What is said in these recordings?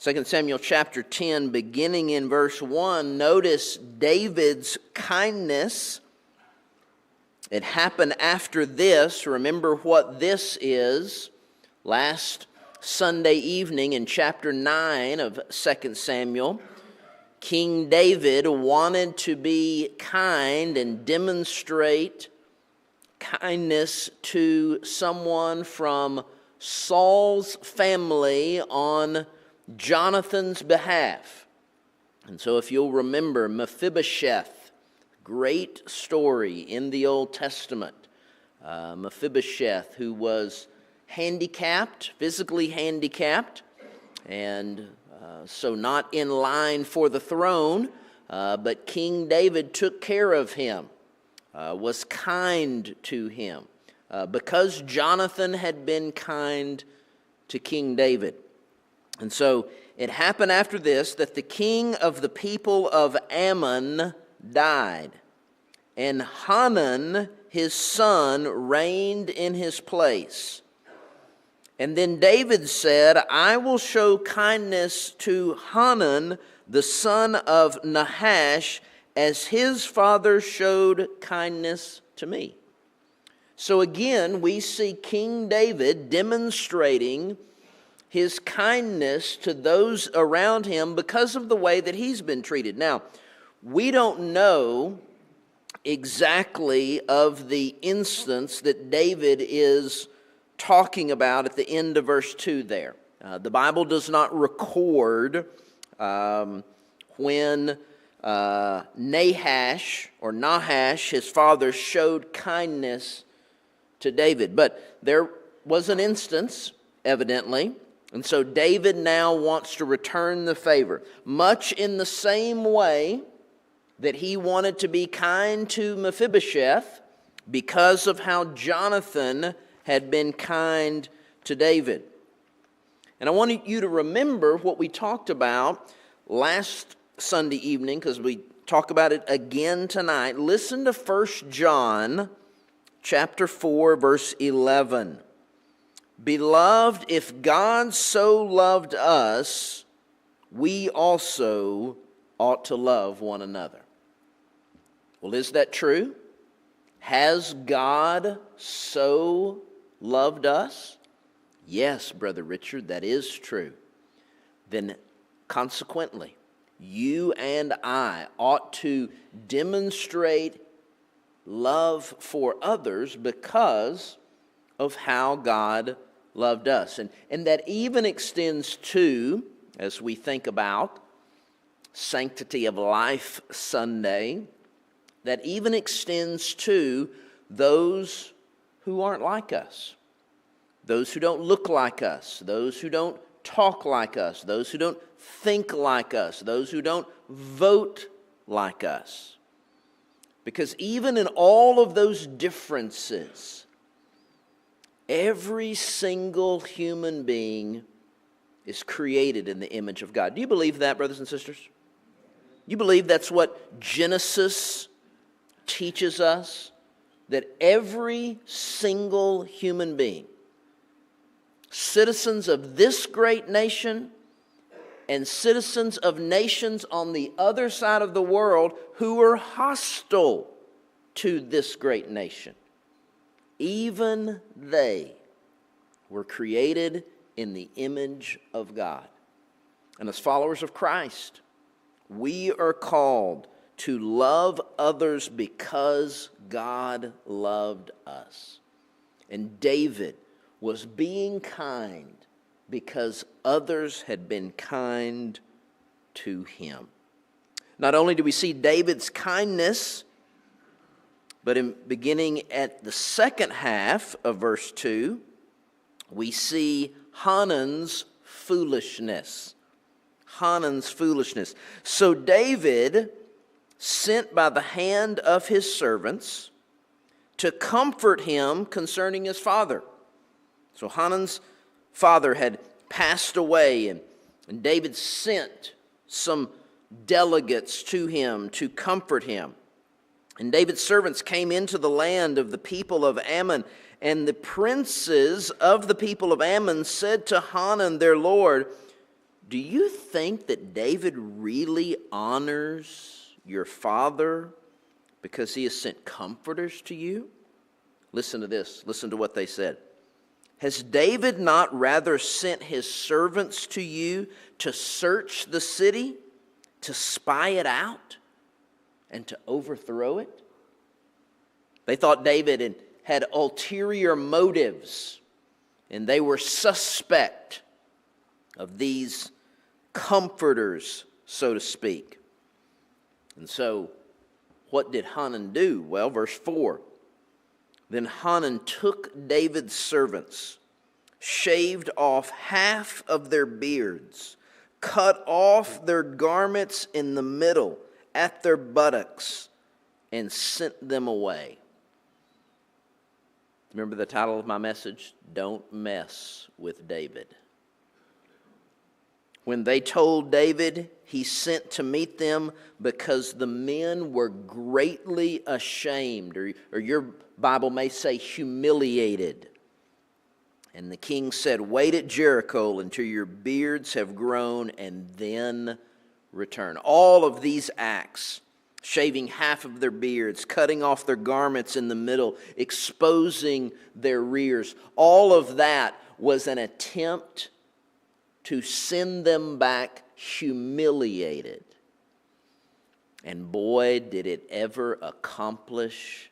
2 Samuel chapter 10, beginning in verse 1, notice David's kindness. It happened after this. Remember what this is. Last Sunday evening in chapter 9 of 2 Samuel, King David wanted to be kind and demonstrate kindness to someone from Saul's family on Jonathan's behalf. And so if you'll remember Mephibosheth, great story in the Old Testament. Mephibosheth, who was handicapped, physically handicapped, and so not in line for the throne, but King David took care of him, was kind to him, because Jonathan had been kind to King David. And so it happened after this that the king of the people of Ammon died, and Hanun, his son, reigned in his place. And then David said, I will show kindness to Hanun, the son of Nahash, as his father showed kindness to me. So again, we see King David demonstrating his kindness to those around him because of the way that he's been treated. Now, we don't know exactly of the instance that David is talking about at the end of verse 2 there. The Bible does not record when Nahash, his father, showed kindness to David. But there was an instance, evidently, and so David now wants to return the favor, much in the same way that he wanted to be kind to Mephibosheth because of how Jonathan had been kind to David. And I want you to remember what we talked about last Sunday evening, because we talk about it again tonight. Listen to 1 John chapter 4, verse 11. Beloved, if God so loved us, we also ought to love one another. Well, is that true? Has God so loved us? Yes, Brother Richard, that is true. Then consequently, you and I ought to demonstrate love for others because of how God loved us. And that even extends to, as we think about Sanctity of Life Sunday, that even extends to those who aren't like us, those who don't look like us, those who don't talk like us, those who don't think like us, those who don't vote like us. Because even in all of those differences, every single human being is created in the image of God. Do you believe that, brothers and sisters? You believe that's what Genesis teaches us? That every single human being, citizens of this great nation and citizens of nations on the other side of the world who are hostile to this great nation, even they were created in the image of God. And as followers of Christ, we are called to love others because God loved us. And David was being kind because others had been kind to him. Not only do we see David's kindness, but beginning at the second half of verse 2, we see Hanun's foolishness. Hanun's foolishness. So David sent by the hand of his servants to comfort him concerning his father. So Hanun's father had passed away, and David sent some delegates to him to comfort him. And David's servants came into the land of the people of Ammon, and the princes of the people of Ammon said to Hanun their lord, do you think that David really honors your father because he has sent comforters to you? Listen to this. Listen to what they said. Has David not rather sent his servants to you to search the city, to spy it out, and to overthrow it? They thought David had ulterior motives, and they were suspect of these comforters, so to speak. And so, what did Hanun do? Well, verse 4. Then Hanun took David's servants, shaved off half of their beards, cut off their garments in the middle at their buttocks, and sent them away. Remember the title of my message? Don't mess with David. When they told David, he sent to meet them because the men were greatly ashamed, or your Bible may say humiliated. And the king said, wait at Jericho until your beards have grown and then return. All of these acts, shaving half of their beards, cutting off their garments in the middle, exposing their rears, all of that was an attempt to send them back humiliated. And boy, did it ever accomplish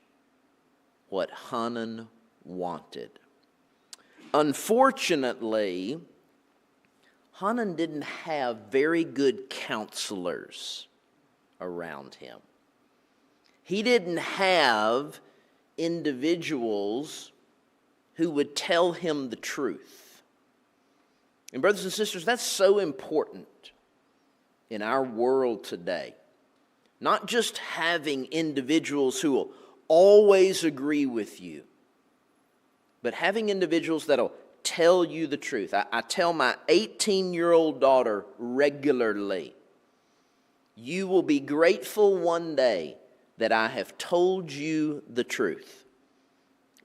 what Hanun wanted. Unfortunately, Hanun didn't have very good counselors around him. He didn't have individuals who would tell him the truth. And brothers and sisters, that's so important in our world today. Not just having individuals who will always agree with you, but having individuals that'll tell you the truth. I tell my 18-year-old daughter regularly, you will be grateful one day that I have told you the truth.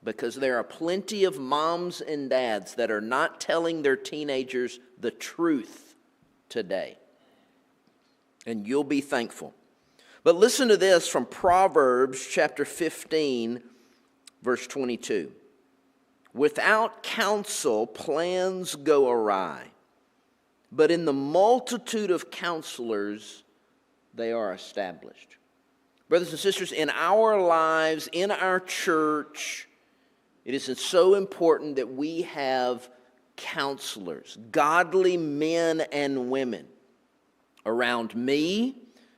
Because there are plenty of moms and dads that are not telling their teenagers the truth today. And you'll be thankful. But listen to this from Proverbs chapter 15, verse 22. Without counsel, plans go awry, but in the multitude of counselors, they are established. Brothers and sisters, in our lives, in our church, it is so important that we have counselors, godly men and women around me,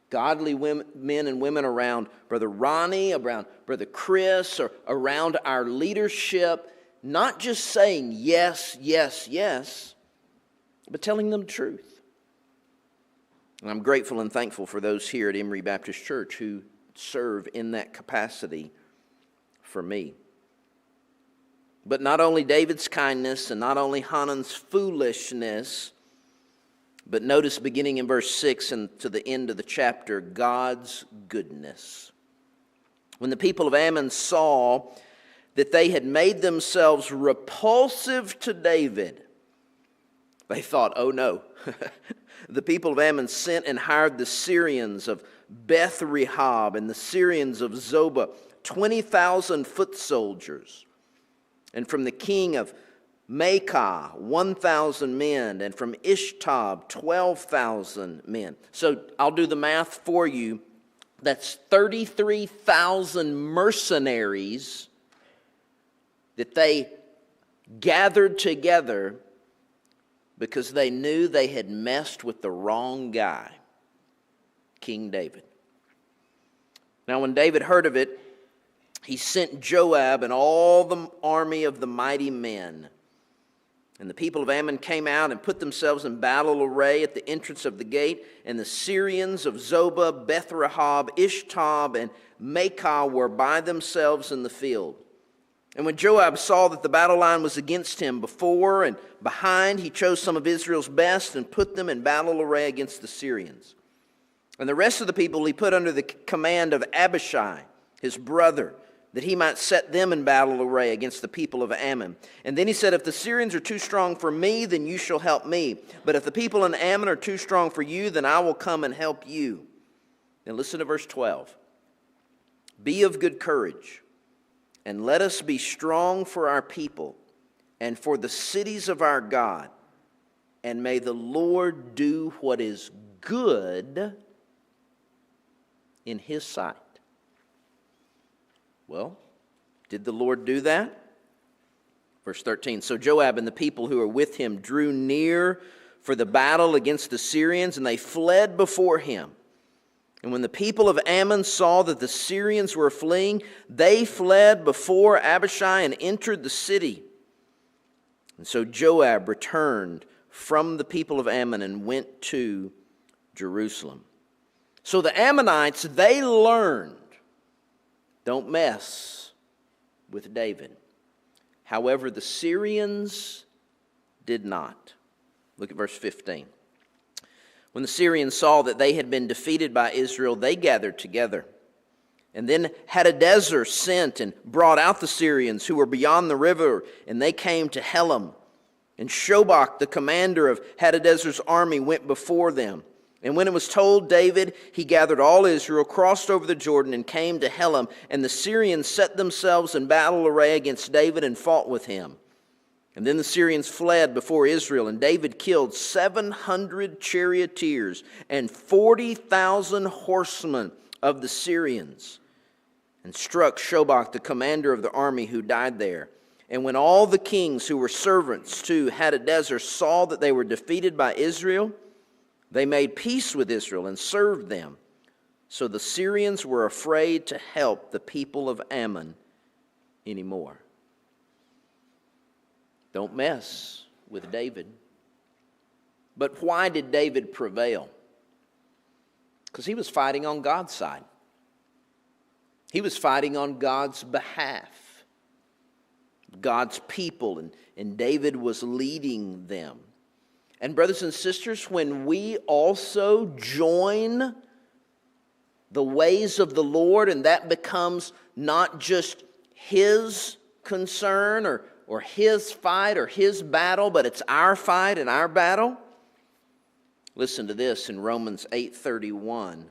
godly men and women around Brother Ronnie, around Brother Chris, or around our leadership, not just saying yes, yes, yes, but telling them the truth. And I'm grateful and thankful for those here at Emory Baptist Church who serve in that capacity for me. But not only David's kindness and not only Hanun's foolishness, but notice beginning in verse 6 and to the end of the chapter, God's goodness. When the people of Ammon saw that they had made themselves repulsive to David, they thought, oh no. The people of Ammon sent and hired the Syrians of Beth Rehob and the Syrians of Zobah, 20,000 foot soldiers. And from the king of Maacah, 1,000 men. And from Ishtab, 12,000 men. So I'll do the math for you. That's 33,000 mercenaries that they gathered together because they knew they had messed with the wrong guy, King David. Now, when David heard of it, he sent Joab and all the army of the mighty men. And the people of Ammon came out and put themselves in battle array at the entrance of the gate. And the Syrians of Zobah, Beth Rehob, Ishtab, and Maacah were by themselves in the field. And when Joab saw that the battle line was against him before and behind, he chose some of Israel's best and put them in battle array against the Syrians. And the rest of the people he put under the command of Abishai, his brother, that he might set them in battle array against the people of Ammon. And then he said, if the Syrians are too strong for me, then you shall help me. But if the people in Ammon are too strong for you, then I will come and help you. Now listen to verse 12. Be of good courage, and let us be strong for our people and for the cities of our God. And may the Lord do what is good in his sight. Well, did the Lord do that? Verse 13, so Joab and the people who were with him drew near for the battle against the Syrians, and they fled before him. And when the people of Ammon saw that the Syrians were fleeing, they fled before Abishai and entered the city. And so Joab returned from the people of Ammon and went to Jerusalem. So the Ammonites, they learned, don't mess with David. However, the Syrians did not. Look at verse 15. When the Syrians saw that they had been defeated by Israel, they gathered together. And then Hadadezer sent and brought out the Syrians who were beyond the river, and they came to Helam. And Shobach, the commander of Hadadezer's army, went before them. And when it was told David, he gathered all Israel, crossed over the Jordan, and came to Helam. And the Syrians set themselves in battle array against David and fought with him. And then the Syrians fled before Israel, and David killed 700 charioteers and 40,000 horsemen of the Syrians, and struck Shobach, the commander of the army, who died there. And when all the kings who were servants to Hadadezer saw that they were defeated by Israel, they made peace with Israel and served them. So the Syrians were afraid to help the people of Ammon anymore. Don't mess with David. But why did David prevail? Because he was fighting on God's side. He was fighting on God's behalf. God's people, and David was leading them. And brothers and sisters, when we also join the ways of the Lord, and that becomes not just his concern or his fight or his battle, but it's our fight and our battle. Listen to this in Romans 8:31.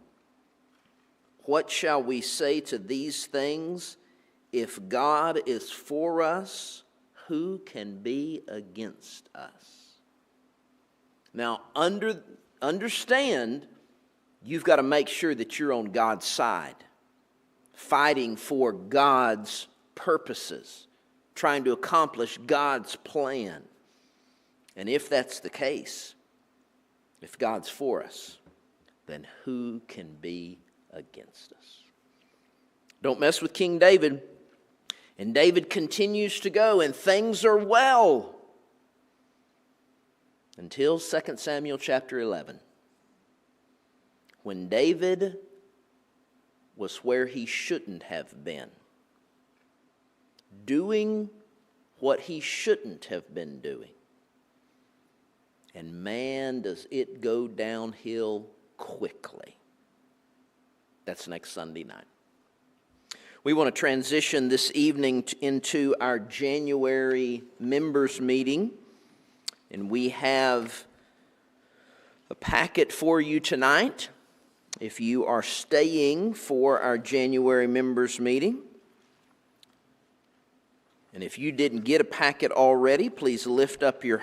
What shall we say to these things? If God is for us, who can be against us? Now, understand, you've got to make sure that you're on God's side, fighting for God's purposes, trying to accomplish God's plan. And if that's the case, if God's for us, then who can be against us? Don't mess with King David. And David continues to go, and things are well. Until 2 Samuel chapter 11, when David was where he shouldn't have been, doing what he shouldn't have been doing. And man, does it go downhill quickly. That's next Sunday night. We want to transition this evening into our January members meeting. And we have a packet for you tonight if you are staying for our January members meeting. And if you didn't get a packet already, please lift up your